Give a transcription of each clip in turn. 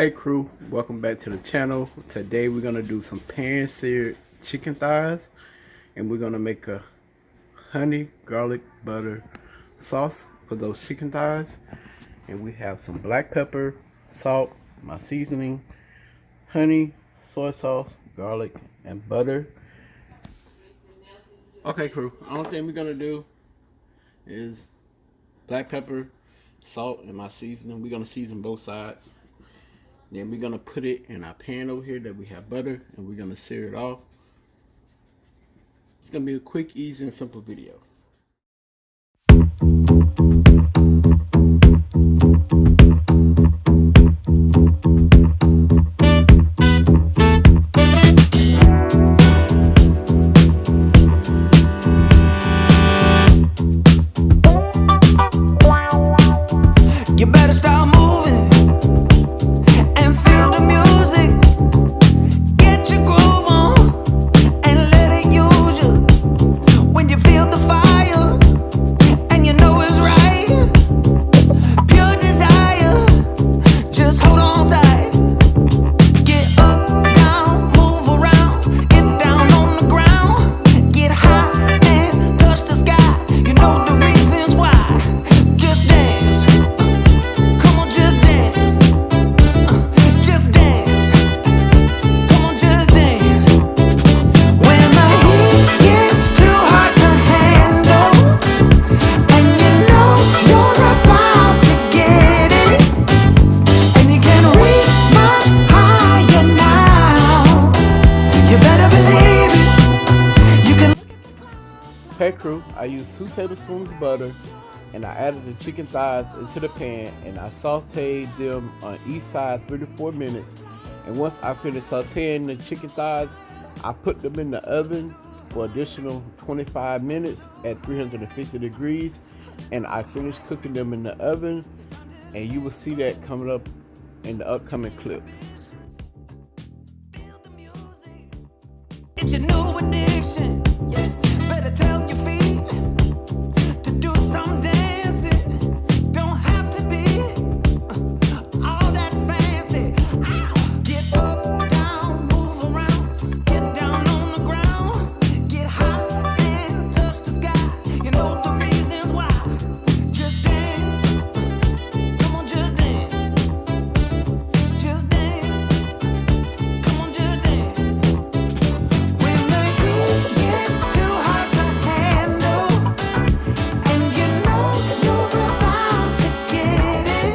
Hey crew, welcome back to the channel. Today we're gonna do some pan-seared chicken thighs, and we're gonna make a honey garlic butter sauce for those chicken thighs. And we have some black pepper, salt, my seasoning, honey, soy sauce, garlic, and butter. Okay crew, the only thing we're gonna do is black pepper, salt, and my seasoning. We're gonna season both sides. Then we're gonna put it in our pan over here that we have butter, and we're gonna sear it off. It's gonna be a quick, easy, and simple video. You better start moving and feel the music. Get your groove on and let it use you. When you feel the fire and you know it's right, pure desire, just hold on tight. Get up, down, move around, get down on the ground, get high and touch the sky. You know the reasons why. Just dance. Come on, just dance. Just dance. Come on, just dance. When the heat gets too hard to handle, and you know you're about to get it, and you can reach much higher now, you better believe it. You can. Hey crew, I used 2 tablespoons of butter, and I added the chicken thighs into the pan, and I sauteed them on each side 3 to 4 minutes. And once I finished sauteing the chicken thighs, I put them in the oven for additional 25 minutes at 350 degrees, and I finished cooking them in the oven, and you will see that coming up in the upcoming clips. It's your new addiction. Yeah, better tell your feet to do some dancing. Don't have to be all that fancy. Ow! Get up, down, move around, get down on the ground, get high and touch the sky. You know the reasons why. Just dance. Come on, just dance. Just dance. Come on, just dance. When the heat gets too hard to handle, and you know you're about to get it,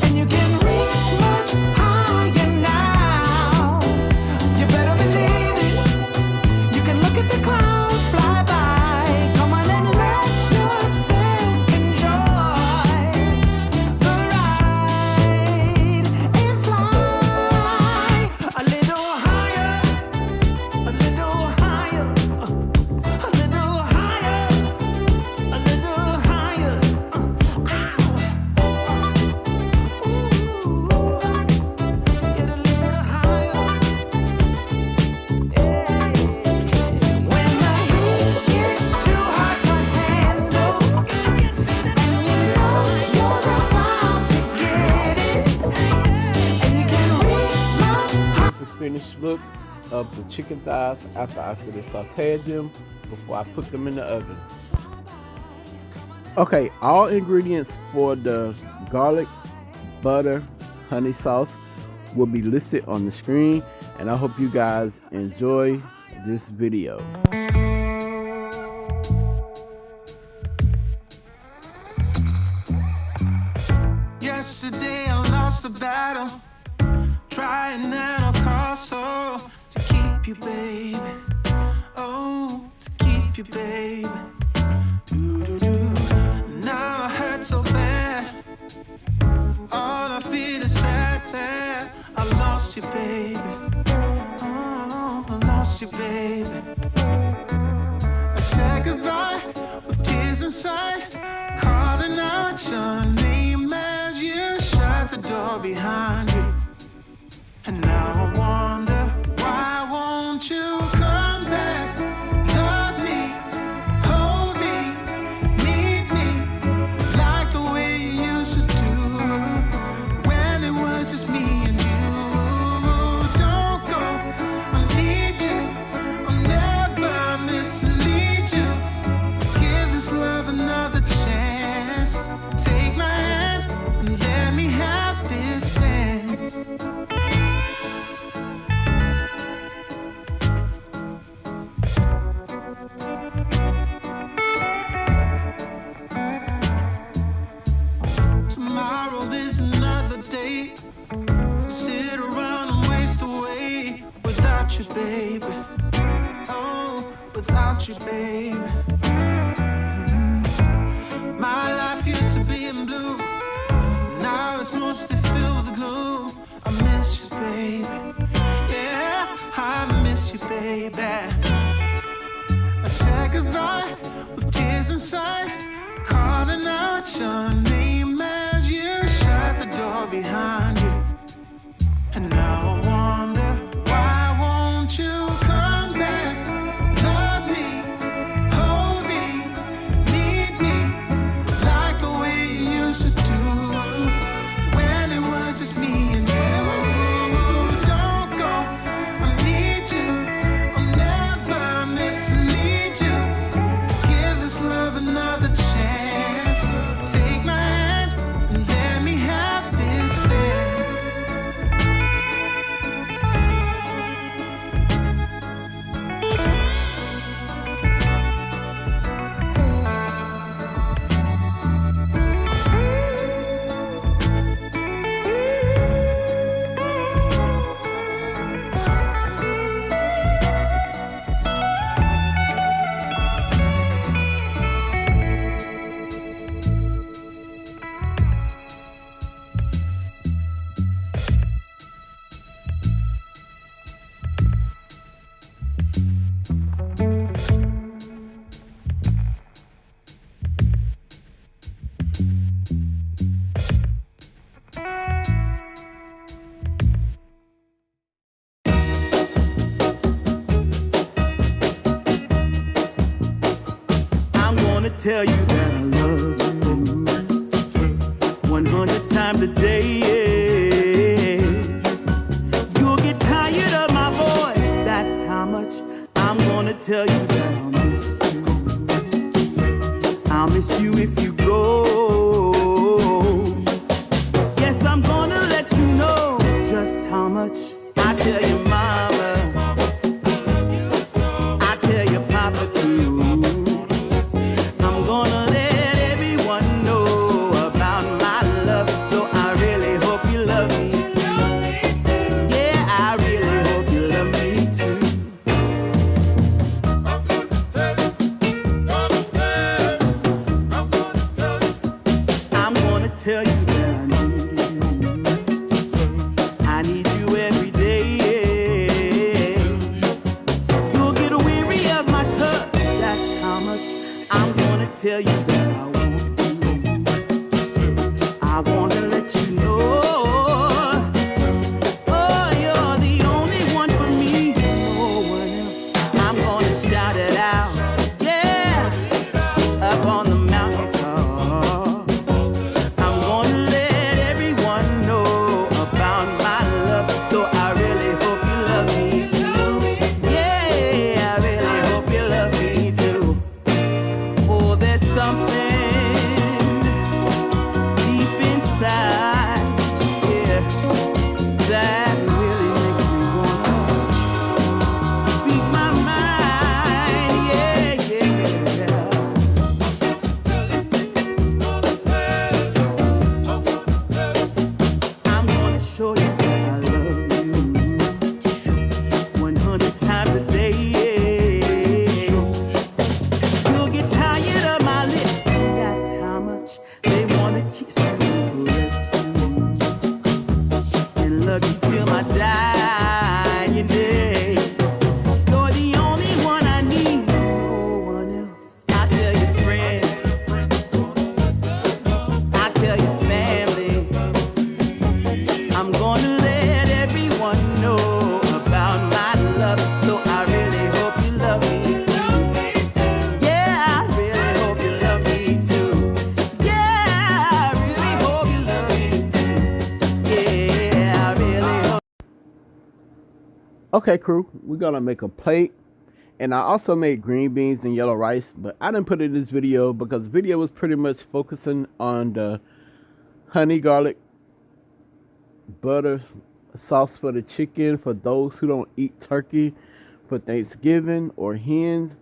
and you can reach much higher now, you better believe it. You can look at the clouds fly by. Come on and let yourself enjoy the ride and fly a little higher, a little higher, a little higher, a little higher. Get a little higher. When the heat gets too hard to handle, and you know you're about to get it, and you can reach much higher. Here's the finished look of the chicken thighs after I finished sauteing them before I put them in the oven. Okay, all ingredients for the garlic, butter, honey sauce will be listed on the screen, and I hope you guys enjoy this video. Yesterday I lost the battle, trying at all costs, oh, to keep you, baby. Oh, to keep you, baby. Do-do-do. Now I hurt so bad. All I feel is sad that I lost you, baby. Oh, I lost you, baby. I said goodbye with tears inside, calling out your name as you shut the door behind you. And now I wonder, why won't you come back? Love me, hold me, need me, like the way you used to do, when it was just me you, baby. Oh, without you, baby. My life used to be in blue. Now it's mostly filled with gloom. I miss you, baby. Yeah, I miss you, baby. I said goodbye with tears inside, calling out your name as you shut the door behind you. And now I wonder, why won't you come back? Love me, hold me, need me, like the way you used to do, when it was just me and you. Don't go, I need you, I'll never mislead you. Give this love another chance. Take my hand and let me have this dance. I'm gonna tell you that I love you 100 times a day. You'll get tired of my voice, that's how much I'm gonna tell you that I'll miss you. I'll miss you if you go. Yes, I'm gonna let you know just how much I tell your mama, I tell your papa too. I'm gonna let everyone know about my love, so I really hope you love me too. Yeah, I really hope you love me too. I'm gonna tell you that I need you. I need you every day. You'll get weary of my touch, that's how much I'm gonna tell you that I want you. I wanna let you know, oh, you're the only one for me, no one else. I'm gonna shout it out, yeah, up on the mountaintop. I'm gonna let everyone know about my love, so I really hope you love me too. Yeah, I really hope you love me too. Oh, there's something deep inside, yeah, that really makes me wanna speak my mind, yeah, yeah. I'm gonna show you that I love you 100 times a day. You'll get tired of my lips, and that's how much they wanna kiss you and caress you and love you till my dying day. You're the only one I need, no one else. I tell your friends, I tell your family, I'm gonna let everyone know about my love, so I really hope you love me too. Yeah, I really hope you love me too. Yeah, I really hope you love me too. Yeah, I really hope. Okay, crew, we're gonna make a plate. And I also made green beans and yellow rice, but I didn't put it in this video because the video was pretty much focusing on the honey garlic butter sauce for the chicken for those who don't eat turkey for Thanksgiving or hens.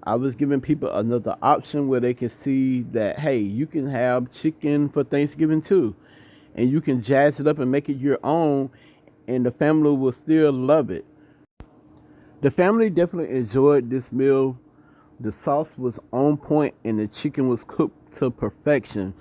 I was giving people another option where they can see that, hey, you can have chicken for Thanksgiving too. And you can jazz it up and make it your own, and the family will still love it. The family definitely enjoyed this meal. The sauce was on point and the chicken was cooked to perfection.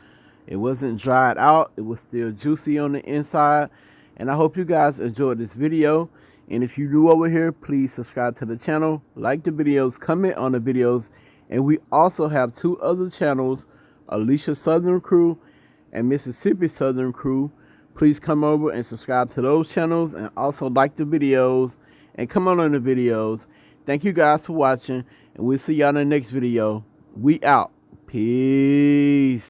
It wasn't dried out, it was still juicy on the inside. And I hope you guys enjoyed this video. And if you're new over here, please subscribe to the channel, like the videos, comment on the videos. And we also have two other channels, Alicia Southern Crew and Mississippi Southern Crew. Please come over and subscribe to those channels and also like the videos and comment on the videos. Thank you guys for watching, and we'll see y'all in the next video. We out. Peace.